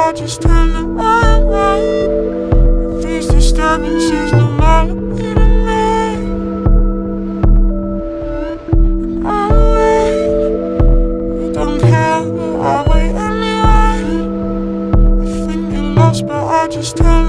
I just turn the mind right. These disturbances no matter me to me. And I wait, you don't care, but I wait anyway. I think you're lost, but I just turn